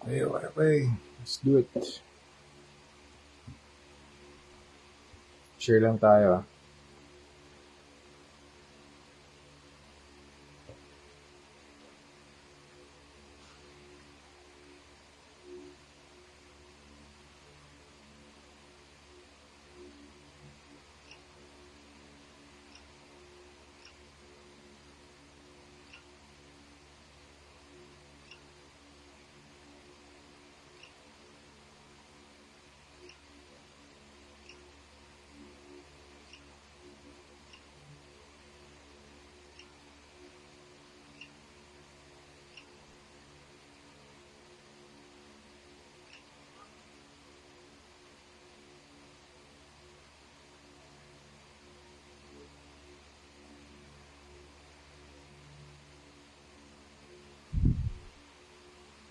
Okay. Let's do it. Share lang tayo.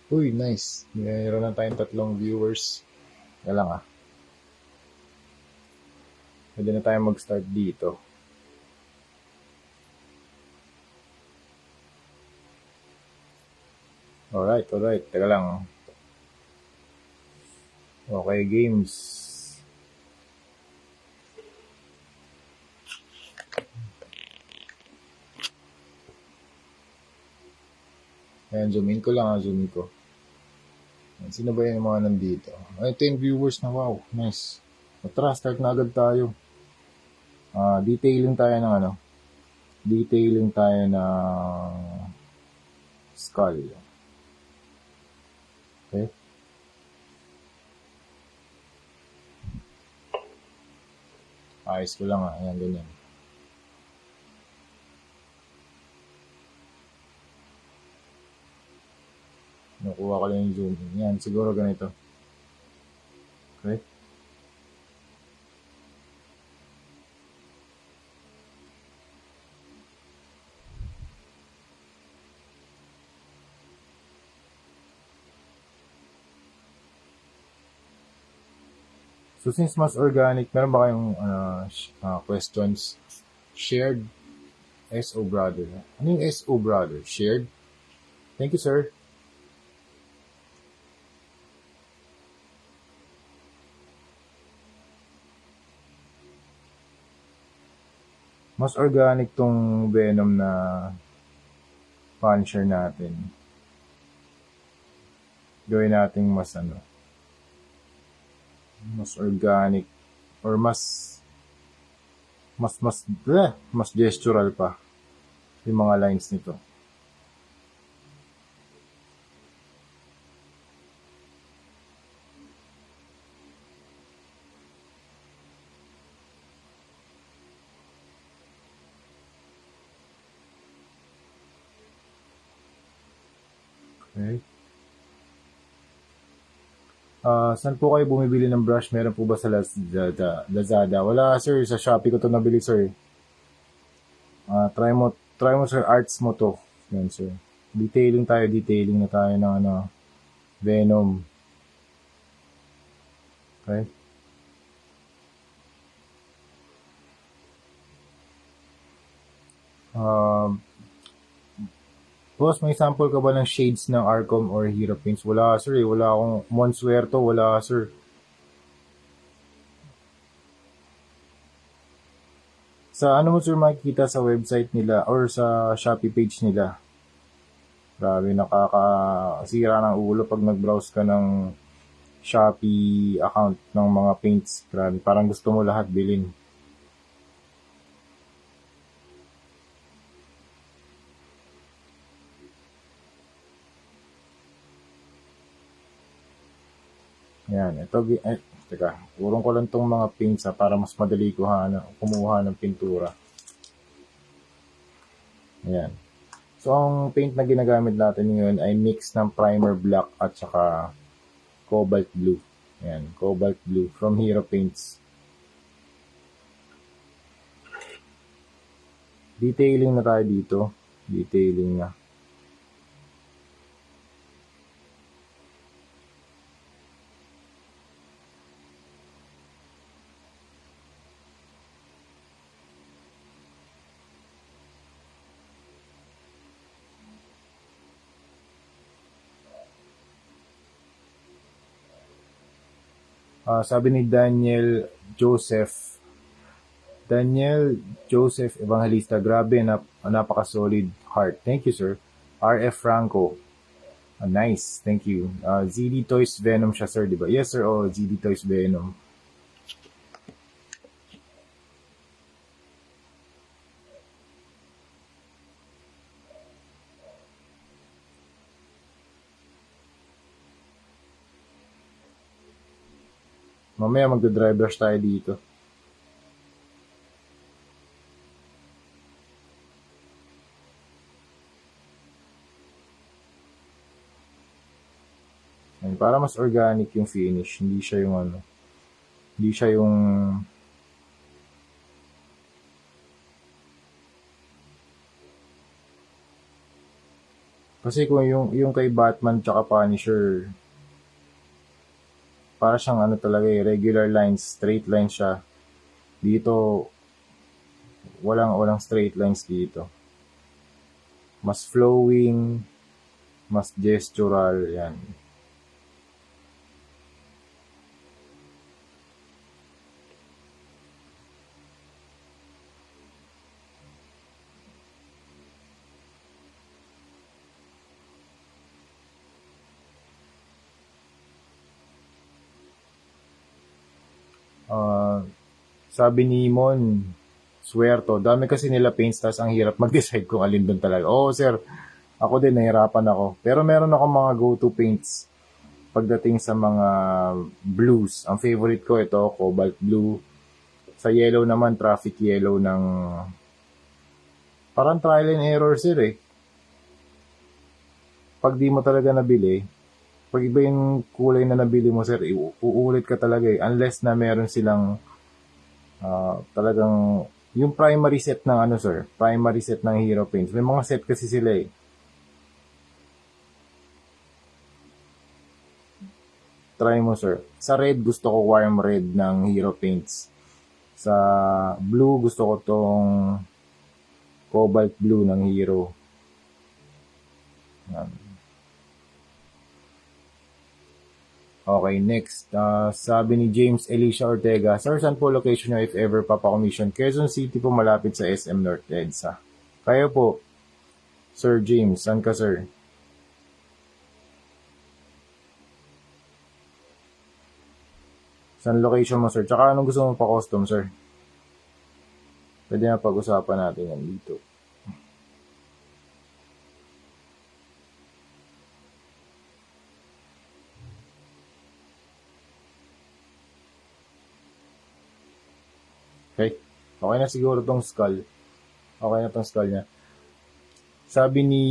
Uy, nice. Mayroon na tayong 3 viewers. Kaya lang Pwede na tayo mag-start dito. Alright. Teka lang. Okay, games. Ayan, zoom in ko lang zoom in ko. Ayan, sino ba yung mga nandito? Ay, 10 viewers na, wow. Nice. Tara, start na agad tayo. Detailing tayo ng Detailing tayo ng skull. Okay? Ayos ko lang Ayan, ganyan. Nakuha ko lang yung zoom in. Yan, siguro ganito. Okay? So, since mas organic, meron ba kayong questions? Shared SO brother. Ano yung SO brother? Shared? Thank you, sir. Mas organic tong Venom na Punisher natin. Gawin natin mas mas organic or mas gestural pa yung mga lines nito. Okay. Saan po kayo bumibili ng brush? Meron po ba sa Lazada? Wala, sir. Sa Shopee ko to nabili, sir. Try mo, sir. Arts mo to. Yan, sir. Detailing na tayo ng Venom. Okay? Boss, may sample ka ba ng shades ng Arcom or Hero Paints? Wala, sir. Wala akong Monsuerto. Wala, sir. Sa ano mo, sir, makikita sa website nila or sa Shopee page nila? Grabe, nakakasira ng ulo pag nag-browse ka ng Shopee account ng mga paints. Grabe, parang gusto mo lahat bilhin. Yan, ito, teka, urong ko lang tong mga paints para mas madali ko kumuha ng pintura. Ayan. So, ang paint na ginagamit natin ngayon ay mix ng primer black at saka cobalt blue. Ayan, cobalt blue from Hero Paints. Detailing na tayo dito. Detailing na. Sabi ni Daniel Joseph Evangelista, grabe, napaka-solid heart. Thank you, sir. RF Franco, nice, thank you. ZD Toys Venom siya, sir, di ba? Yes, sir, ZD Toys Venom. Mamaya magdadrive rush tayo dito. Para mas organic yung finish, hindi siya yung kasi kung yung kay Batman tsaka Punisher, para siyang talaga regular lines, straight line siya. Dito, walang straight lines dito. Mas flowing, mas gestural, yan. Sabi ni Mon, Suerto, dami kasi nila paints, tas ang hirap mag-decide kung alin doon talaga. Oo, sir, ako din, nahirapan ako. Pero meron ako mga go-to paints pagdating sa mga blues. Ang favorite ko ito, Cobalt Blue. Sa yellow naman, Traffic Yellow ng parang trial and error, sir, eh. Pag di mo talaga nabili, pag iba yung kulay na nabili mo, sir, uulit ka talaga, eh. Unless na meron silang talagang yung primary set ng sir, primary set ng Hero Paints. May mga set kasi sila, eh. Try mo, sir. Sa red, gusto ko warm red ng Hero Paints. Sa blue, gusto ko tong Cobalt Blue ng Hero. Yan. Okay, next. Sabi ni James Elisha Ortega, sir, saan po location nyo if ever papakommission? Quezon City po, malapit sa SM North EDSA. Kayo po, Sir James, saan ka, sir? Saan location mo, sir? Tsaka anong gusto mo pa-custom, sir? Pwede na pag-usapan natin yan dito. Okay? Okay na siguro tong skull. Okay na tong skull niya. Sabi ni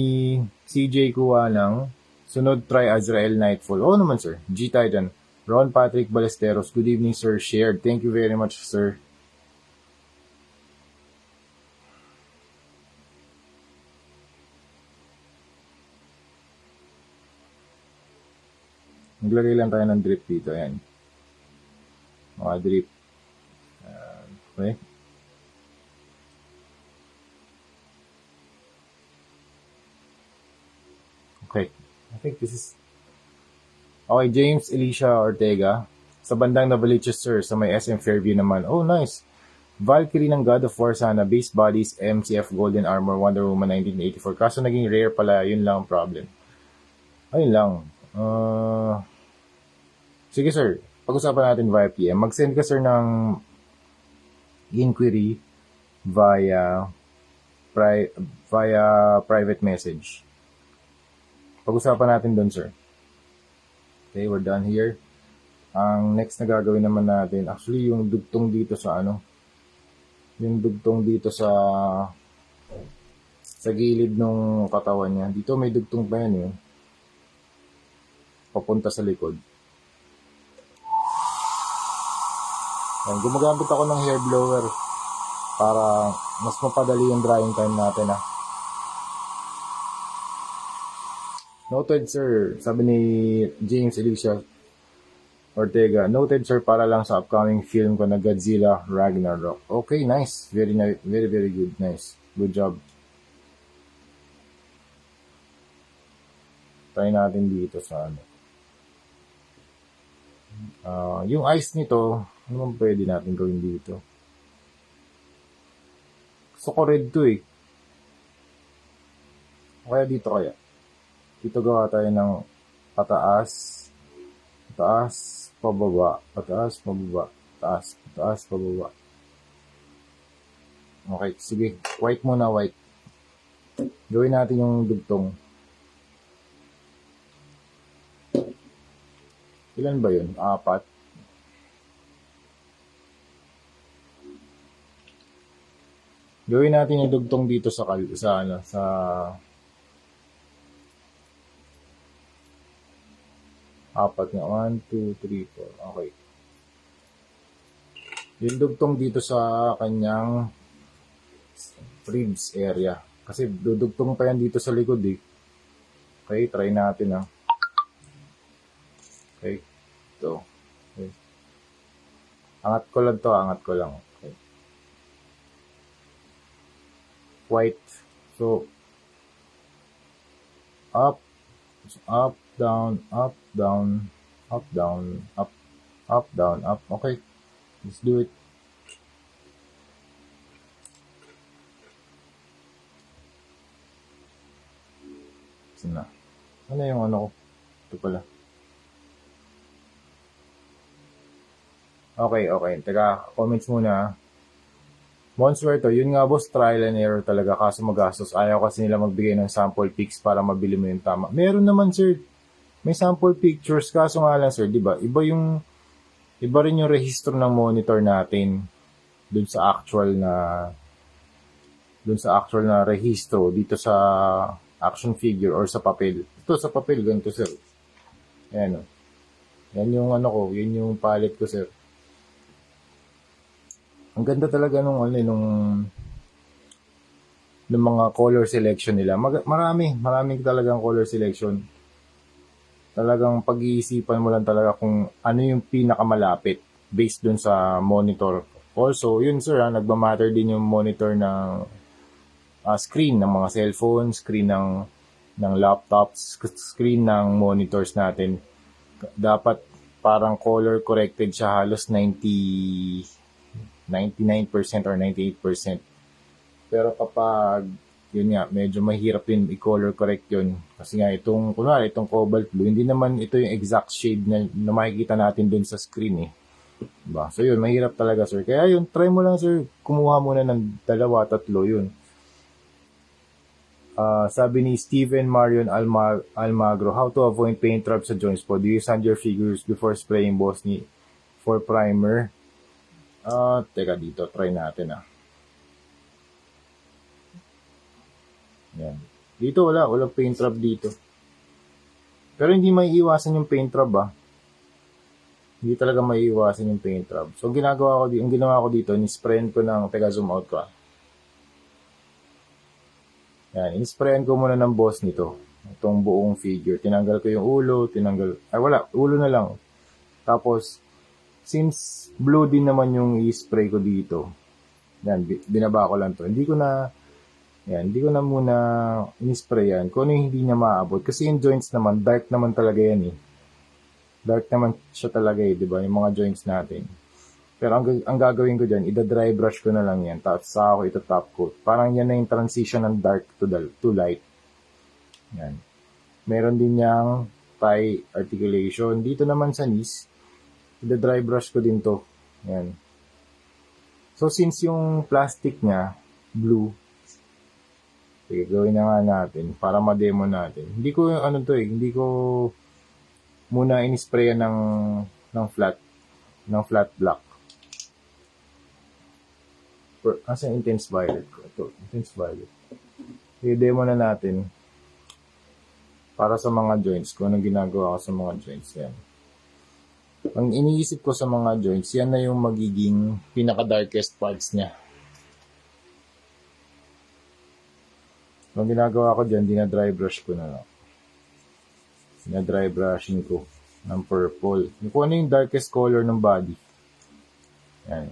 CJ Kuwanang, sunod try Azrael Nightfall. Oo naman, sir. G-Titan. Ron Patrick Ballesteros, good evening, sir. Shared. Thank you very much, sir. Maglagay lang tayo ng drip dito. Ayan. Mga drip. Okay. Okay. I think this is... Okay, James Elisha Ortega. Sa bandang Novaliches, sir. Sa may SM Fairview naman. Oh, nice. Valkyrie ng God of War sana. Base bodies, MCF Golden Armor, Wonder Woman 1984. Kaso naging rare pala. Yun lang ang problem. Ayun lang. Sige, sir. Pag-usapan natin via PM. Mag-send ka, sir, ng inquiry via private message. Pag-usapan natin doon, sir. Okay, we're done here. Ang next na gagawin naman natin, actually yung dugtong dito sa yung dugtong dito sa gilid ng katawan niya. Dito may dugtong pa yan, papunta sa likod. Ayan, gumagamit ako ng hair blower para mas mapadali yung drying time natin, Noted, sir. Sabi ni James Elisha Ortega, noted, sir, para lang sa upcoming film ko na Godzilla Ragnarok. Okay, nice. Very, very, very good. Nice. Good job. Try natin dito sa Yung eyes nito, ano bang pwede natin gawin dito? Gusto ko red to eh. O kaya dito kaya. Dito gawa tayo ng pataas, pataas, pababa, pataas, pababa, taas, pataas, pababa. Okay, sige. White muna, white. Gawin natin yung dugtong. Ilan ba yun? 4. Gawin natin yung dugtong dito sa apat nga. 1, 2, 3, 4. Okay. Yung dugtong dito sa kanyang ribs area. Kasi dudugtong pa yan dito sa likod eh. Okay, try natin Okay. Ito. Okay. Angat ko lang to, angat ko lang. Okay. White. So, up, down, up, down, up, down, up, down, up. Okay. Let's do it. Saan na? Ano yung ano ko? Ito pala. Okay. Teka, comments muna. Monster to, yun nga boss, trial and error talaga kaso magastos. Ayaw kasi nila magbigay ng sample pics para mabili mo yung tama. Meron naman sir, may sample pictures kaso nga lang sir, di ba? Iba rin yung rehistro ng monitor natin dun sa actual na rehistro dito sa action figure or sa papel. Ito sa papel, ganito sir. Ayan o. Yan yung ano ko, yun yung palette ko sir. Ang ganda talaga nung mga color selection nila. Maraming talagang color selection. Talagang pag-iisipan mo lang talaga kung ano yung pinakamalapit based dun sa monitor. Also, yun sir, nagmamatter din yung monitor ng screen ng mga cellphone, screen ng laptops, screen ng monitors natin. Dapat parang color corrected siya halos 99% or 98%. Pero kapag, yun nga, medyo mahirap din i-color correct yun. Kasi nga, itong cobalt blue, hindi naman ito yung exact shade na makikita natin dun sa screen eh. Diba? So yun, mahirap talaga sir. Kaya yun, try mo lang sir, kumuha muna ng 2, 3 yun. Sabi ni Steven Marion Almagro, how to avoid paint trap sa joints po? Do you sand your figures before spraying boss ni for primer? Teka dito, try natin Yan. Dito walang paint trap dito. Pero hindi may iwasan yung paint trap Hindi talaga may iwasan yung paint trap. So ang ginawa ko dito, ni-sprayan ko ng, teka zoom out ko Yan, in-sprayan ko muna ng boss nito. Itong buong figure. Tinanggal ko yung ulo, ulo na lang. Tapos, since blue din naman yung i-spray ko dito, yan, binaba ko lang to. Hindi ko na muna in-sprayan kung ano yung hindi niya maabot. Kasi yung joints naman, dark naman talaga yan eh. Dark naman siya talaga di ba? Yung mga joints natin. Pero ang gagawin ko dyan, ida-dry brush ko na lang yan. Tapos saka ko ito top coat. Parang yan na yung transition ng dark to light. Yan. Meron din niyang thigh articulation. Dito naman sa knees, ida-dry brush ko din to. Yan. So, since yung plastic niya, blue, sige, gawin na nga natin para ma-demo natin. Hindi ko muna in-sprayan ng flat black. Kasi intense violet ko. Ito, intense violet. I-demo na natin para sa mga joints. Kung anong ginagawa ko sa mga joints. Yan. Ang iniisip ko sa mga joints, yan na yung magiging pinaka-darkest parts niya. Ang ginagawa ko dyan, dina-dry brush ko na lang. Dina-dry brushing ko ng purple. Kung ano yung darkest color ng body. Yan.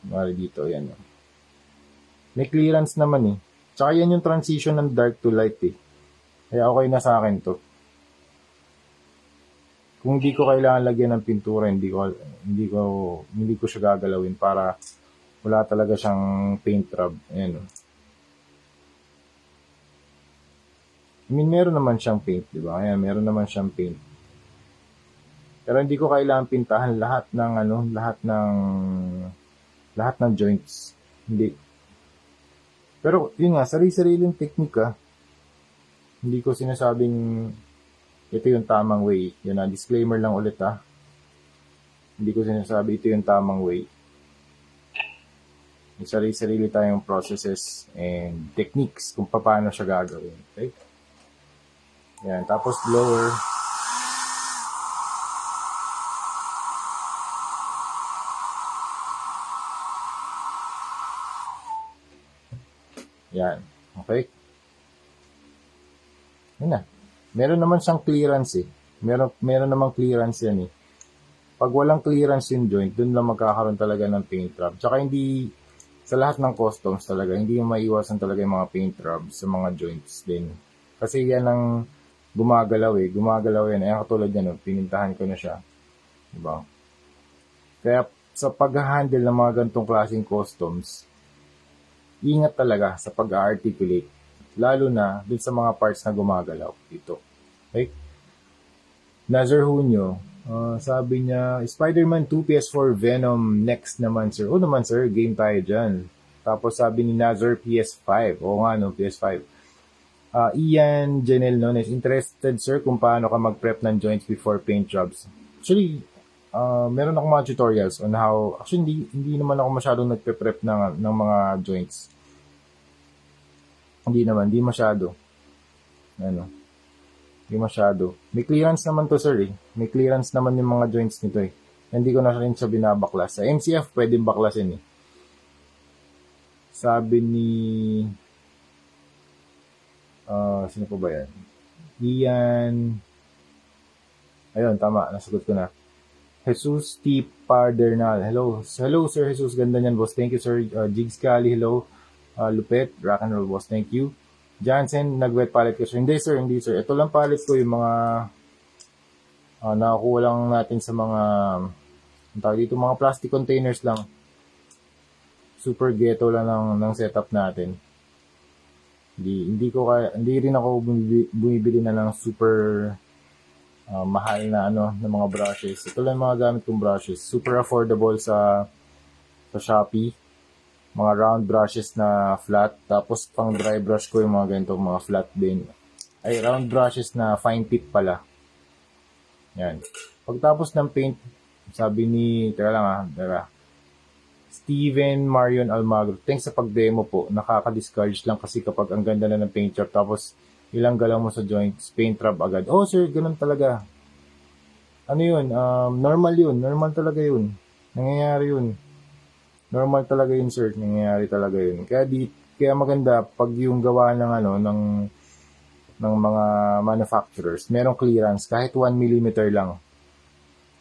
Mali dito, yan. May clearance naman eh. Tsaka yan yung transition ng dark to light eh. Kaya okay na sa akin to. Kung hindi ko kailangan lagyan ng pintura, hindi ko siya gagalawin para wala talaga siyang paint rub. Ayan. I mean, meron naman siyang paint, di ba? Ayan, meron naman siyang paint. Pero hindi ko kailangan pintahan lahat ng joints. Hindi. Pero yun nga, sarili-sariling technique ah. Hindi ko sinasabing ito yung tamang way. Yun na, disclaimer lang ulit ah. Hindi ko sinasabi ito yung tamang way. May sarili-sarili tayong processes and techniques kung paano siya gagawin. Okay? Yan, tapos blower. Yan. Okay? Yan na. Meron naman siyang clearance eh. Meron namang clearance yan eh. Pag walang clearance yung joint, dun lang magkakaroon talaga ng paint rub. Tsaka hindi, sa lahat ng customs talaga, hindi yung maiwasan talaga yung mga paint rub sa mga joints din. Kasi yan ang gumagalaw eh. Gumagalaw yan. Ayan katulad yan, no? Pinintahan ko na siya. Diba? Kaya sa pag-handle ng mga ganitong klaseng customs, ingat talaga sa pag-articulate. Lalo na dun sa mga parts na gumagalaw dito. Okay? Nazar Hunyo, sabi niya, Spider-Man 2 PS4 Venom next naman sir. O naman sir, game tayo dyan. Tapos sabi ni Nazar PS5. Oo nga no, PS5. Ian Janel Nones, interested sir kung paano ka mag-prep ng joints before paint jobs. Actually, meron akong mga tutorials on how, actually hindi naman ako masyadong nagpe-prep ng mga joints. Hindi masyado. Hindi masyado. May clearance naman to sir eh. May clearance naman yung mga joints nito eh. Hindi ko na rin siya binabaklas. Sa MCF, pwedeng baklasin eh. Sabi ni... sino po ba yan? Ian... Ayun, tama. Nasagot ko na. Jesus T. Pardernal. Hello. Hello sir Jesus. Ganda niyan boss. Thank you sir. Jigs Kali. Hello. Lupet. Rock and roll boss. Thank you. Jansen, nag-wet palette ko sir. Hindi sir. Ito lang palette ko yung mga nakakuha lang natin sa mga dito mga plastic containers lang. Super ghetto lang ng setup natin. Hindi rin ako bumibili na ng super mahal na ng mga brushes. Ito lang mga gamit kong brushes. Super affordable sa Shopee. Mga round brushes na flat. Tapos pang dry brush ko yung mga ganito, mga flat din. Ay, round brushes na fine tip pala. Yan. Pagtapos ng paint, sabi ni, Steven Marion Almagro, thanks sa pag-demo po. Nakaka-discourage lang kasi kapag ang ganda na ng paint job, tapos ilang galaw mo sa joints, paint rub agad. Oh sir, ganun talaga. Ano yun? Normal yun. Normal talaga yun. Nangyayari yun. Normal talaga yun, sir. Nangyayari talaga yun. Kaya maganda pag yung gawa ng mga manufacturers, merong clearance kahit 1 mm lang.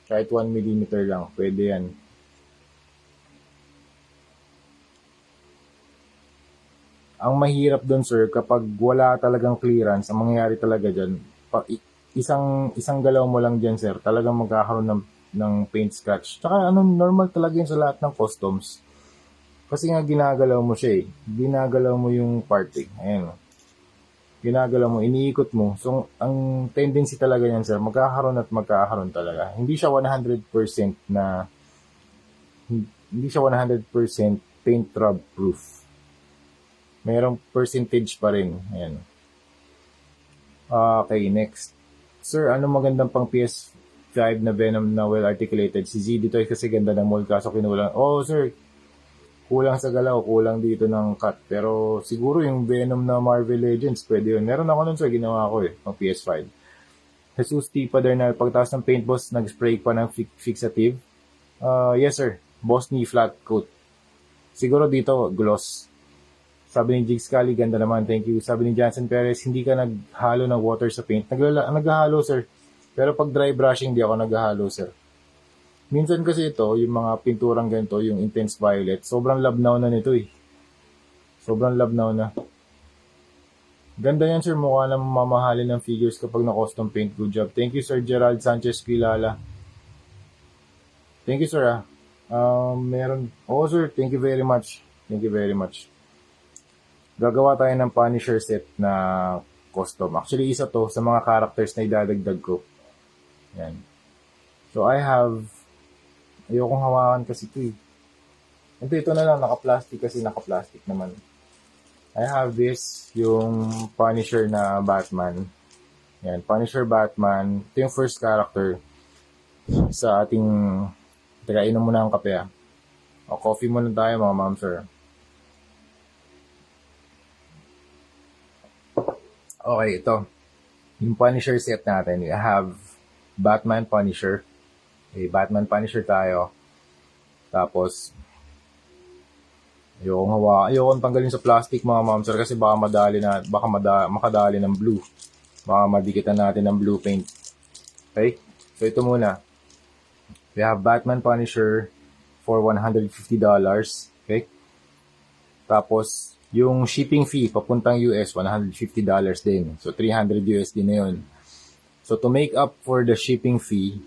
Kahit 1 mm lang, pwede yan. Ang mahirap doon, sir, kapag wala talagang clearance, ang mangyayari talaga dyan, isang galaw mo lang dyan, sir, talagang magkakaroon ng paint scratch. Tsaka normal talaga yun sa lahat ng customs. Kasi nga ginagalaw mo siya eh. Ginagalaw mo yung part eh. Ayan. Ginagalaw mo, iniikot mo. So, ang tendency talaga yan, sir, magkakaroon talaga. Hindi siya 100% paint rub proof. Mayroong percentage pa rin. Ayan. Okay, next. Sir, ano magandang pang PS5 na Venom na well-articulated? Si Z dito kasi ganda ng mold kaso kinulang. Oh, sir, kulang sa galaw, kulang dito ng cut. Pero siguro yung Venom na Marvel Legends, pwede yun. Meron ako nun sir, ginawa ko eh, pang PS5. Jesus T. Padernal, pagtaas ng paint boss, nag-spray pa ng fixative. Yes sir, boss ni flat coat. Siguro dito, gloss. Sabi ni Jigs Kali, ganda naman, thank you. Sabi ni Jansen Perez, hindi ka naghalo ng water sa paint. Naghahalo, sir. Pero pag dry brushing, di ako naghahalo, sir. Minsan kasi ito, yung mga pinturang ganito, yung intense violet, sobrang labnaw na nito eh. Sobrang labnaw na. Ganda yan, sir. Mukha na mamahalin ng figures kapag na-custom paint. Good job. Thank you, Sir Gerald Sanchez Quilala. Thank you, sir. Meron. Oo, sir. Thank you very much. Thank you very much. Gagawa tayo ng Punisher set na custom. Actually, isa to sa mga characters na idadagdag ko. Yan. So, ayokong hawakan kasi ito eh. Ito na lang. Naka-plastic kasi naka-plastic naman. I have this, yung Punisher na Batman. Yan, Punisher Batman. Ito yung first character sa ating... Teka, inom muna ang kape ah. O, coffee muna tayo mga ma'am sir. Okay, ito. Yung Punisher set natin. We have Batman Punisher. Okay, Batman Punisher tayo. Tapos, ayokong tanggalin sa plastic mga ma'am sir kasi baka makadali ng blue. Baka madikitan natin ng blue paint. Okay? So, ito muna. We have Batman Punisher for $150. Okay? Tapos, yung shipping fee papuntang US, $150 din. So, $300 USD na yun. So, to make up for the shipping fee,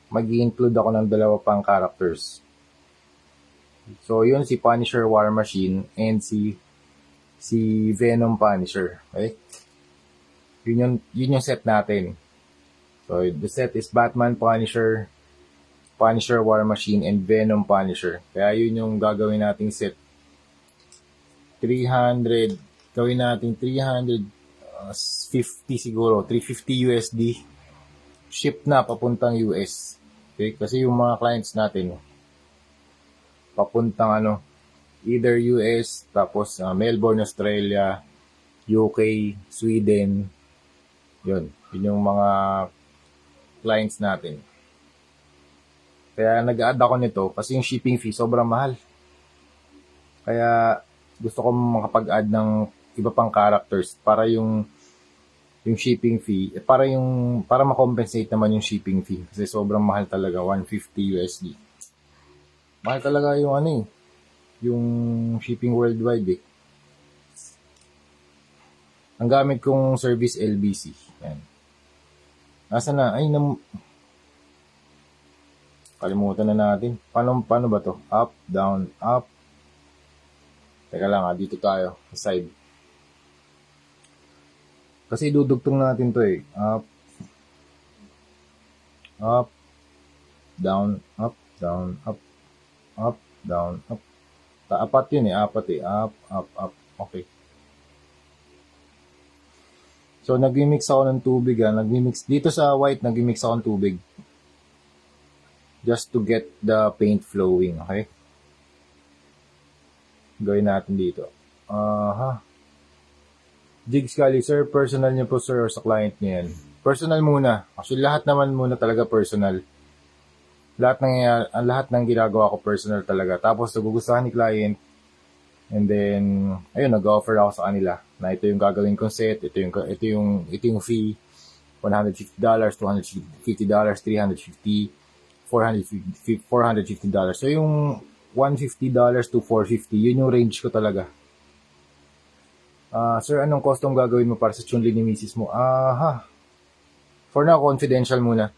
mag-i-include ako ng dalawa pang characters. So, yun si Punisher War Machine and si Venom Punisher. Okay? Yun yung set natin. So, the set is Batman Punisher, Punisher War Machine, and Venom Punisher. Kaya yun yung gagawin nating set. 300, gawin natin 350 siguro, 350 USD. Ship na papuntang US. Okay? Kasi yung mga clients natin, papuntang either US, tapos Melbourne, Australia, UK, Sweden. Yun yung mga clients natin. Kaya nag-add ako nito kasi yung shipping fee sobrang mahal. Kaya gusto ko makapag-add ng iba pang characters para yung shipping fee, para ma-compensate naman yung shipping fee kasi sobrang mahal talaga, 150 USD. Mahal talaga yung yung shipping worldwide eh. Ang gamit kong service LBC. Yan. Nasa na? Kalimutan na natin. Paano ba to? Up, down, up. Teka lang dito tayo. Side. Kasi dudugtong natin to eh. Up. Up. Down, up, down, up. Up, down, up. Apat yun eh. Apat eh. Up, up, up. Okay. So, nag-mix ako ng tubig dito sa white, nag-mix ako ng tubig. Just to get the paint flowing, okay? Gawin natin dito. Jigs Kali, sir, personal niyo po sir or sa client niyo yan? Personal muna. Actually, lahat naman muna talaga personal. Lahat ng ginagawa ko personal talaga. Tapos, nagugustuhan ni client. And then, ayun, nag-offer ako sa kanila na ito yung gagawin kong set, ito yung fee, $150, $250, $350, $450. So, yung $150 to $450, yun yung range ko talaga. Sir, anong custom gagawin mo para sa Chun-Li ni misis mo? For now, confidential muna.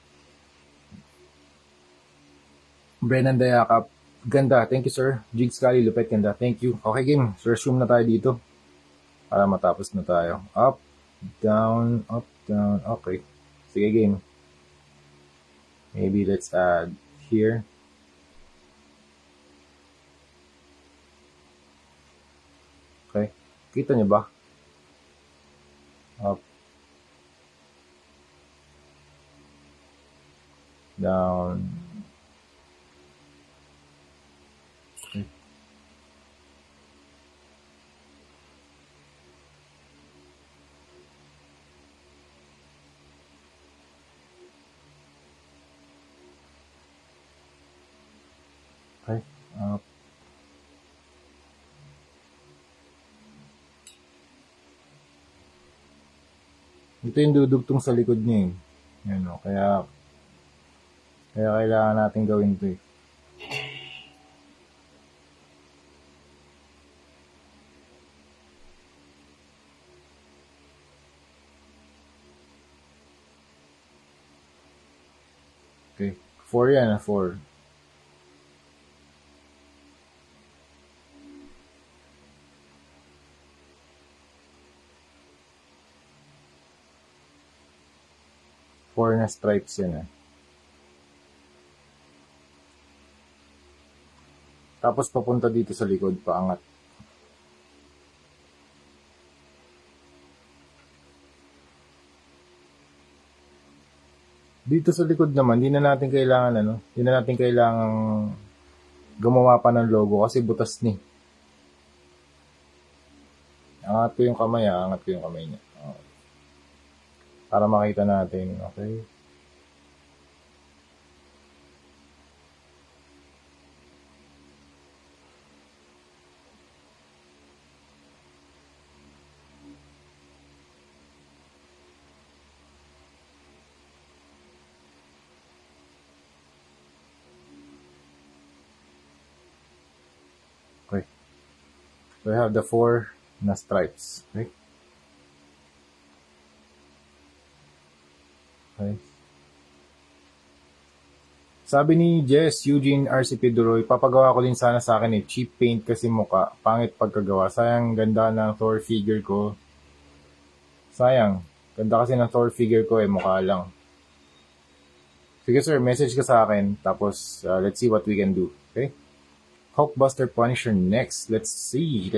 Brennan Dayakap. Ganda. Thank you, sir. Jigs Kali, lupet, ganda. Thank you. Okay, game. So, resume na tayo dito. Para matapos na tayo. Up, down, up, down. Okay. Sige, game. Maybe let's add here. Okay. Kita niyo ba? Up. Down. Okay. Okay. Up. Ito yung dudugtong sa likod niya eh. Yan o. Kaya kailangan natin gawin ito eh. Okay. 4 yan, 4. Four na stripes yan. Tapos papunta dito sa likod, paangat. Dito sa likod naman, hindi na natin kailangan gumawa pa ng logo kasi butas ni. Angat ko yung kamay niya. Okay. Para makita natin, okay? Okay. So I have the 4 na stripes. Okay? Okay. Sabi ni Jess, Eugene RCP Duroy, papagawa ko din sana sa akin cheap paint kasi mukha, pangit pagkagawa. Sayang, ganda ng Thor figure ko. Sayang, ganda kasi ng Thor figure ko mukha lang. Sige sir, message ka sa akin, tapos let's see what we can do. Okay? Hulkbuster Punisher next. Let's see.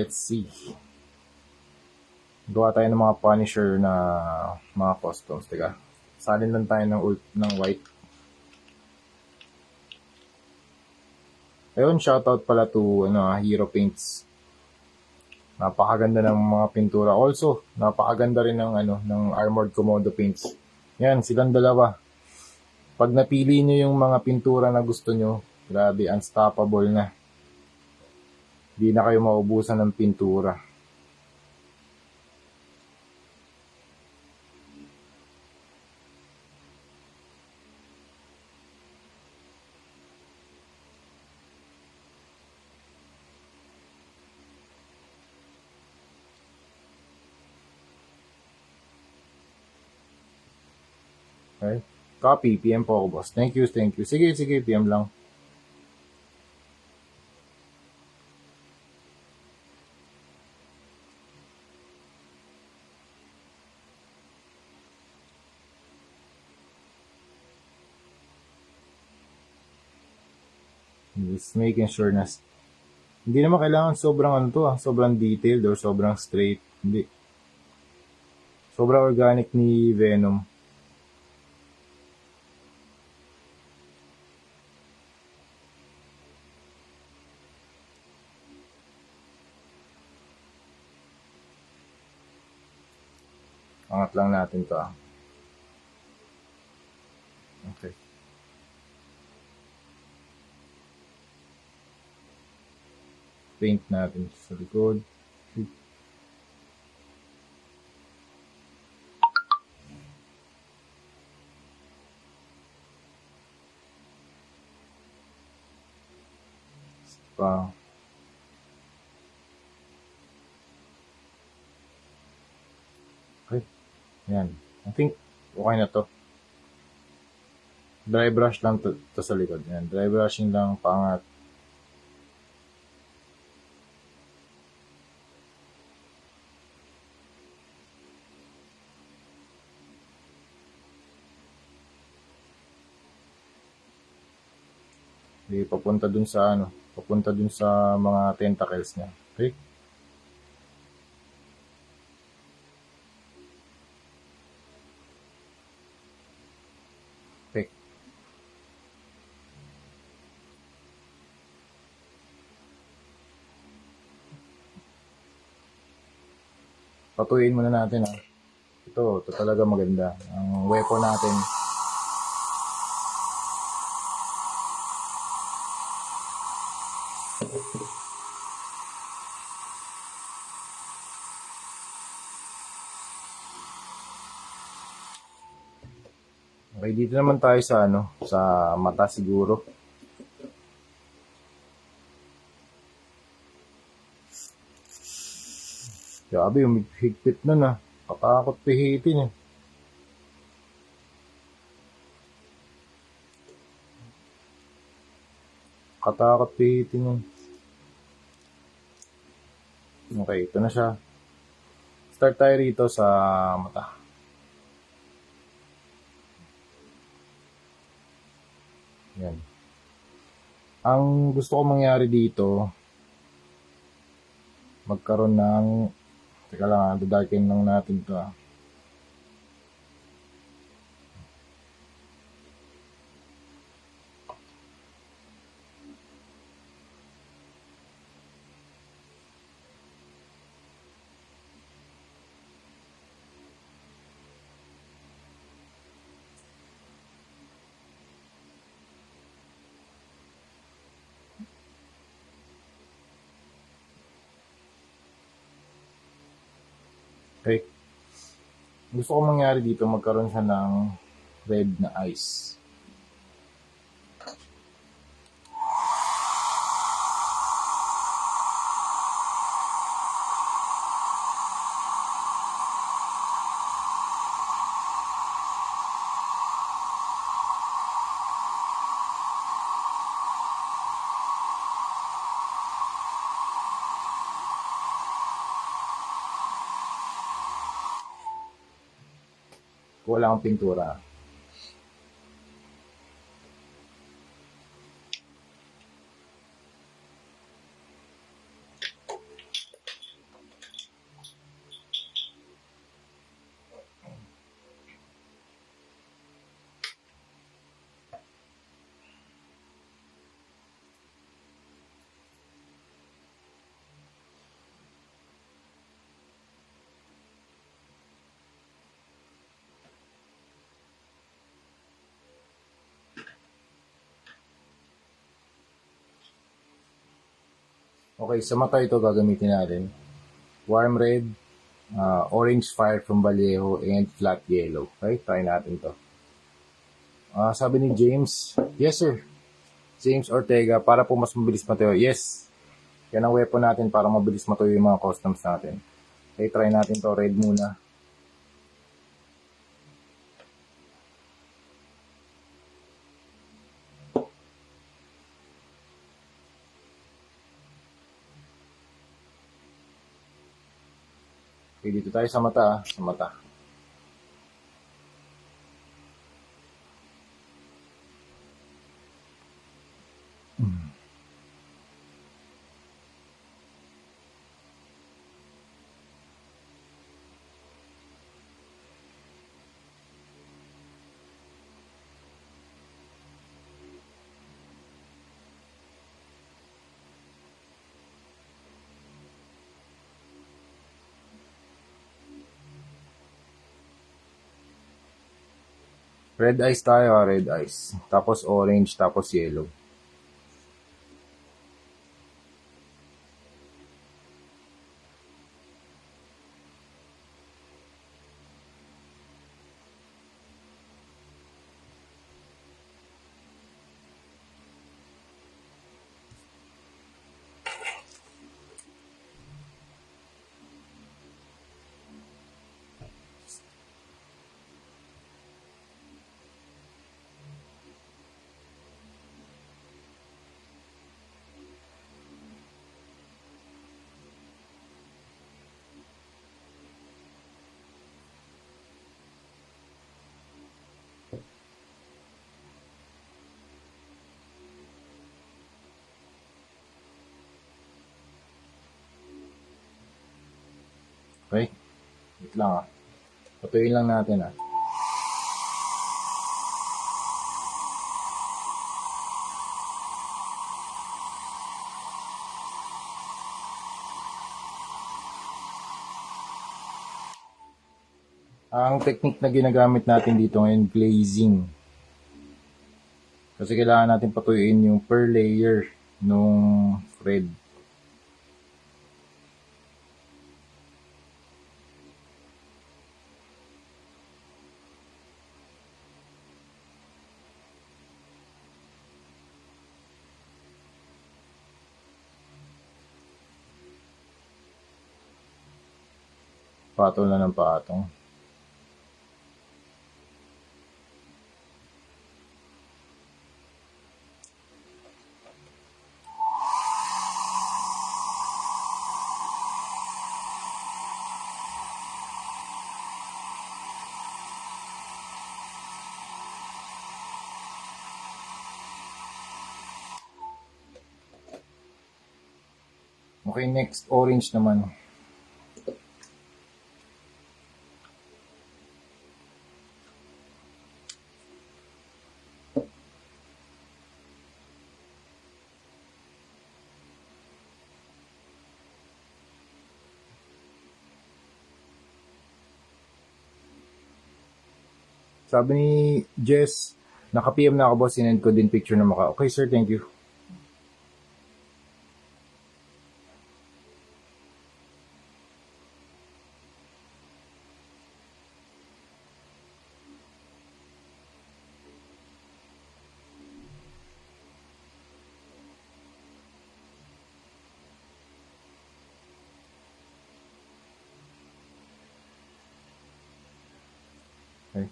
Gawa tayo ng mga Punisher na mga customs. Teka, salin lang tayo ng white. Ayun, shoutout pala to Hero Paints. Napakaganda ng mga pintura. Also, napakaganda rin ng Armored Komodo Paints. Yan, silang dalawa. Pag napili nyo yung mga pintura na gusto nyo, grabe, unstoppable na. Hindi na kayo maubusan ng pintura. Okay? Copy, PM po ako, boss. Thank you. Sige, PM lang. Just making sure na hindi naman kailangan sobrang detailed or sobrang straight. Hindi. Sobrang organic ni Venom. Angat lang natin to. Okay. Paint natin sa likod. Pa. Okay. Yan. I think okay na to. Dry brush lang to sa likod. Yan. Dry brushing lang, pangat. Okay, papunta dun sa mga tentacles niya. Okay? Okay. Patuyin muna natin Ito talaga maganda. Ang weapon natin. Okay, dito naman tayo sa mata siguro. Grabe, higpit na. Katakot pihitin . Katakot pihitin yun. Okay, ito na siya. Start tayo rito sa mata. Yan. Ang gusto ko mangyari dito, magkaroon ng, teka lang, dadarken lang natin to. Okay. Gusto ko mangyari dito, magkaroon siya ng red na eyes. Wala akong pintura. Okay, sa mata ito gagamitin natin. Warm red, orange fire from Vallejo, and flat yellow. Okay, try natin to. Sabi ni James, yes sir. James Ortega, para po mas mabilis matuyo. Yes. Yan ang weapon natin para mabilis matuyo yung mga customs natin. Okay, try natin to. Red muna. Okay, dito tayo sa mata. Sa mata. Red eyes tayo, red eyes. Tapos orange, tapos yellow. Okay? Wait lang Patuyin lang natin Ang technique na ginagamit natin dito ngayon, glazing. Kasi kailangan natin patuyuin yung per layer nung red. Patol na ng patong. Okay, next, orange naman. Sabi ni Jess, naka-PM na ako boss, sinend ko din picture ng mukha. Okay sir, thank you. Okay.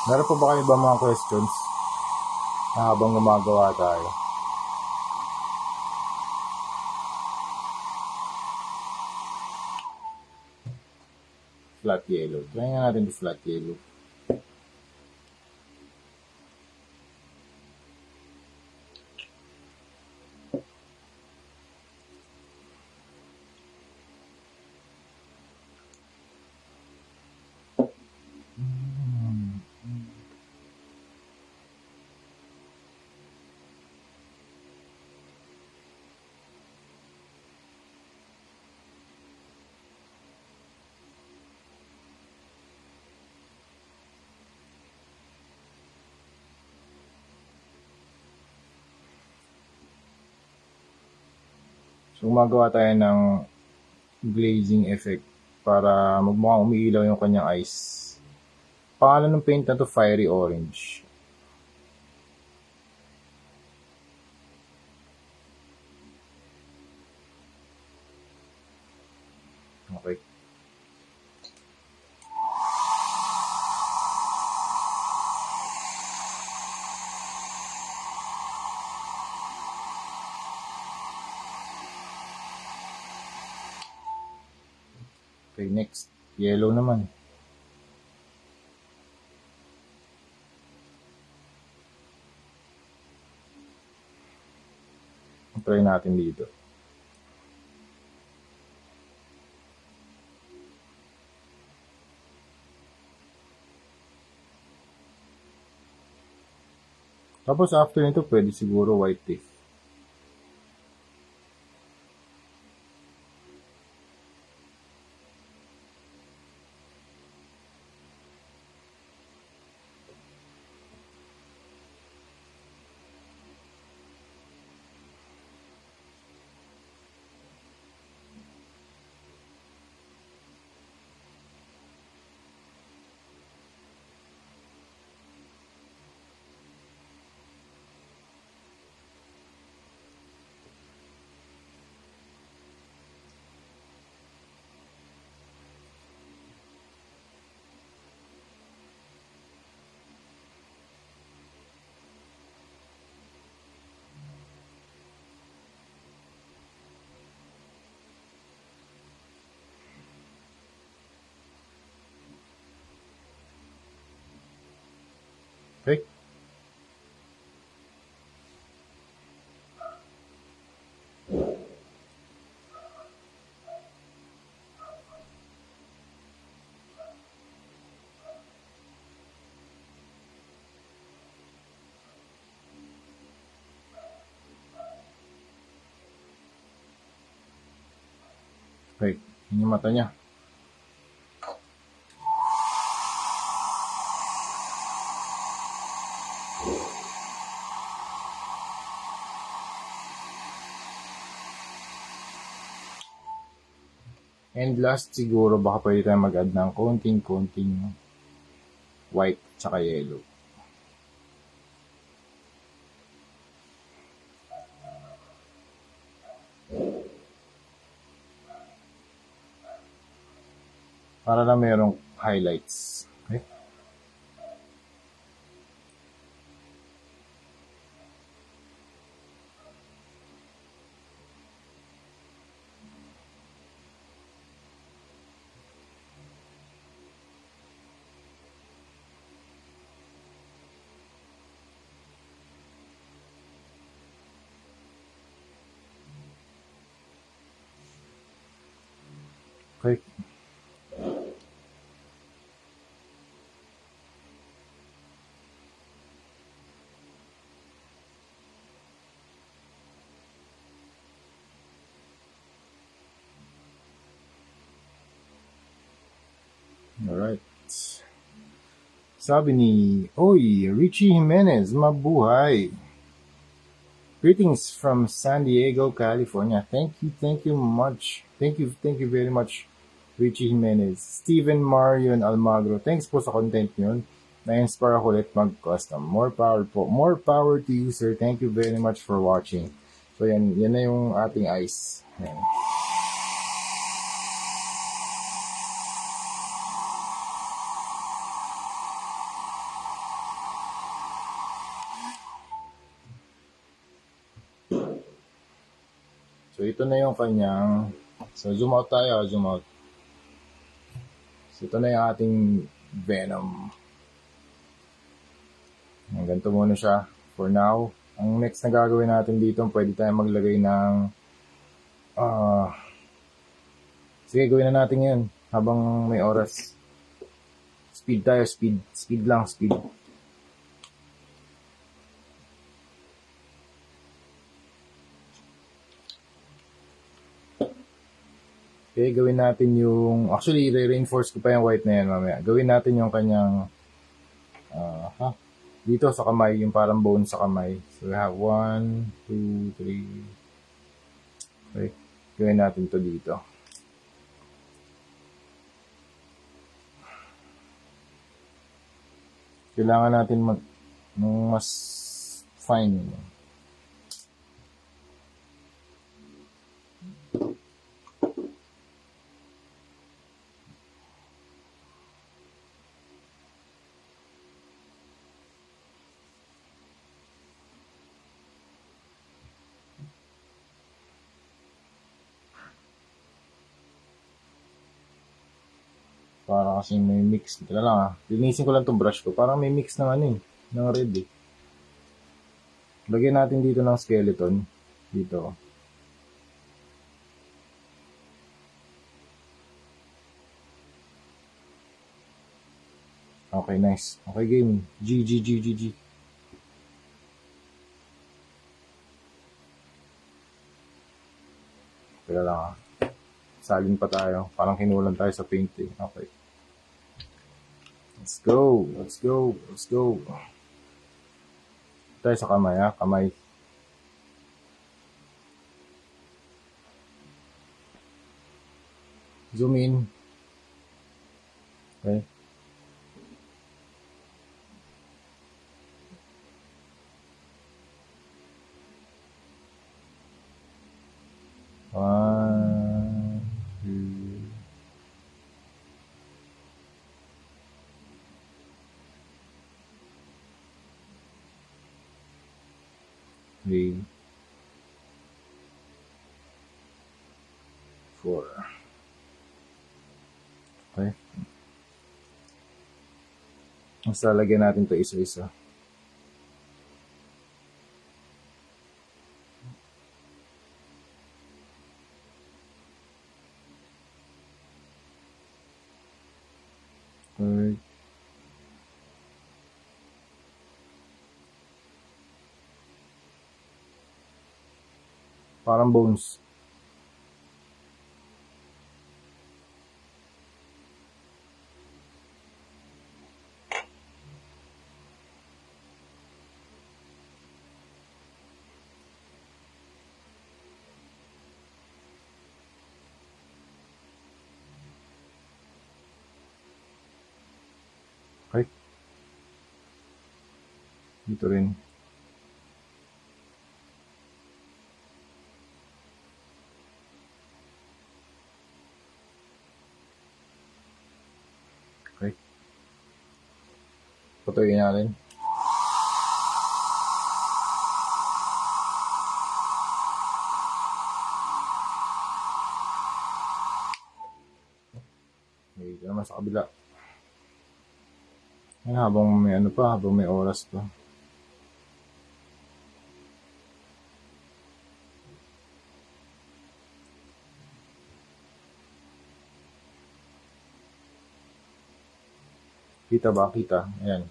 Meron pa ba kayo ba mga questions na habang gumagawa tayo? Flat yellow. Try nga natin yung flat yellow. So, gumagawa tayo ng glazing effect para magmukhang umiilaw yung kanyang eyes. Pangalan ng paint na to, Fiery Orange. Okay. Okay, next. Yellow naman. Try natin dito. Tapos after nito, pwede siguro white teeth. Okay? Okay. Yun yung mata niya. And last siguro, baka pwede tayo mag-add ng konting white tsaka yellow. Para lang merong highlights. Okay. Okay. Alright. Sabi ni, Oy, Richie Jimenez, mabuhay. Greetings from San Diego, California. Thank you much. Thank you very much, Richie Jimenez. Steven Marion Almagro, thanks po sa content yun. Na-inspire ako ulit mag-custom. More power po. More power to you, sir. Thank you very much for watching. So yan na yung ating ice. Yan. So ito na yung kanyang, so zoom out tayo, zoom out. So ito na yung ating Venom. Ganito muna siya for now. Ang next na gagawin natin dito, pwede tayong maglagay ng sige, gawin na natin yun habang may oras. Speed tayo, speed. Speed lang, speed. Okay, gawin natin yung, actually, re-reinforce ko pa yung white na yan mamaya. Gawin natin yung kanyang, dito sa kamay, yung parang bone sa kamay. So we have 1, 2, 3. Okay, gawin natin to dito. Kailangan natin mas fine. Para kasi may mix. Ito na lang linisin ko lang tong brush ko. Parang may mix ng ano ng red eh. Lagyan natin dito ng skeleton. Dito. Okay, nice. Okay, game. G. Teka lang Salin pa tayo. Parang kinulan tayo sa paint eh. Okay. Let's go. Tayo sa kamay kamay. Zoom in. Okay. One, two. Three. 4. Okay. Mas lalagyan natin to isa-isa. Okay. Parang bones. Okay. Dito rin. Patuloy natin. Okay, dito naman sa kabila. Yan, habang may ano pa, habang may oras pa. Kita ba? Kita. Ayan.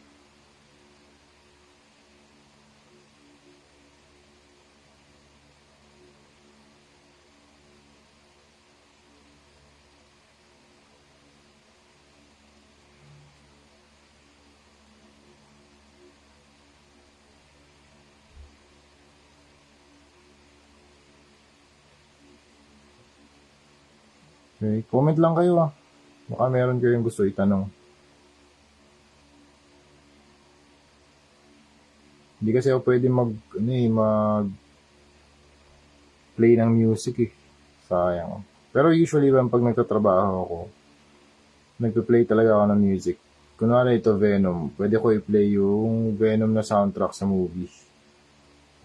Okay, comment lang kayo ah. Baka meron kayong gusto itanong. Hindi kasi ako pwede mag play ng music eh. Sayang. Pero usually pag nagtatrabaho ako, nagpe-play talaga ako ng music. Kunwari ito Venom, pwede ko i-play yung Venom na soundtrack sa movie.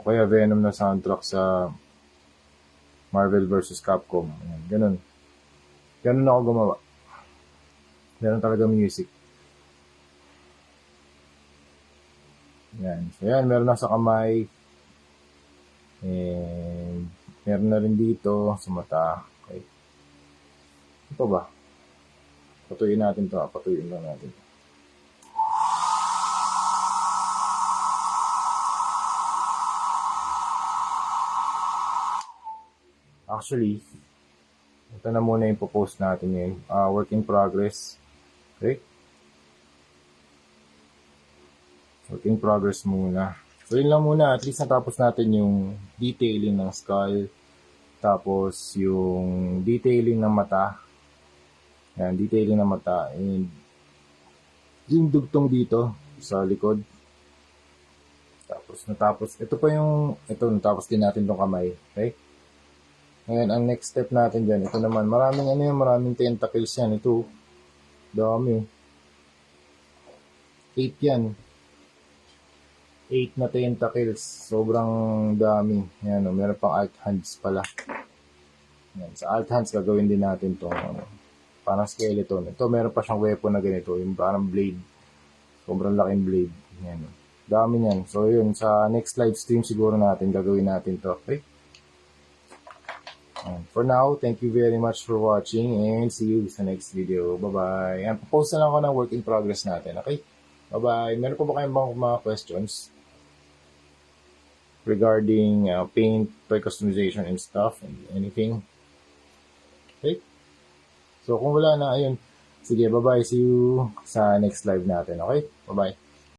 O kaya Venom na soundtrack sa Marvel vs. Capcom. Ayan, ganun. Ganun ako gumawa. Ganun talaga music. Yan. So yan, meron na sa kamay. And meron na rin dito sa mata. Okay. Ito ba? Patuyin natin to. Patuyin lang natin. Actually, ito na muna yung post natin ngayon. Work in progress. Okay? Work in progress muna. So, yun lang muna. At least natapos natin yung detailing ng skull. Tapos, yung detailing ng mata. Yan, detailing ng mata. And, yung dugtong dito sa likod. Tapos, ito natapos din natin tong kamay. Okay? Ngayon, ang next step natin dyan, ito naman, maraming tentacles yan. Ito, dami. 8 yan. 8 na tentacles. Sobrang dami. Yan, meron pang alt hands pala. Yan, sa alt hands, gagawin din natin itong parang skeleton. Ito, meron pa siyang weapon na ganito. Yung parang blade. Sobrang laking blade. Yan. Dami yan. So, yun, sa next live stream siguro natin, gagawin natin to. Okay? For now, thank you very much for watching and see you sa next video. Bye-bye. And post na lang ako ng work in progress natin. Okay? Bye-bye. Meron pa ba kayong mga questions regarding paint, toy customization and stuff and anything? Okay? So, kung wala na, ayun. Sige, bye-bye. See you sa next live natin. Okay? Bye-bye.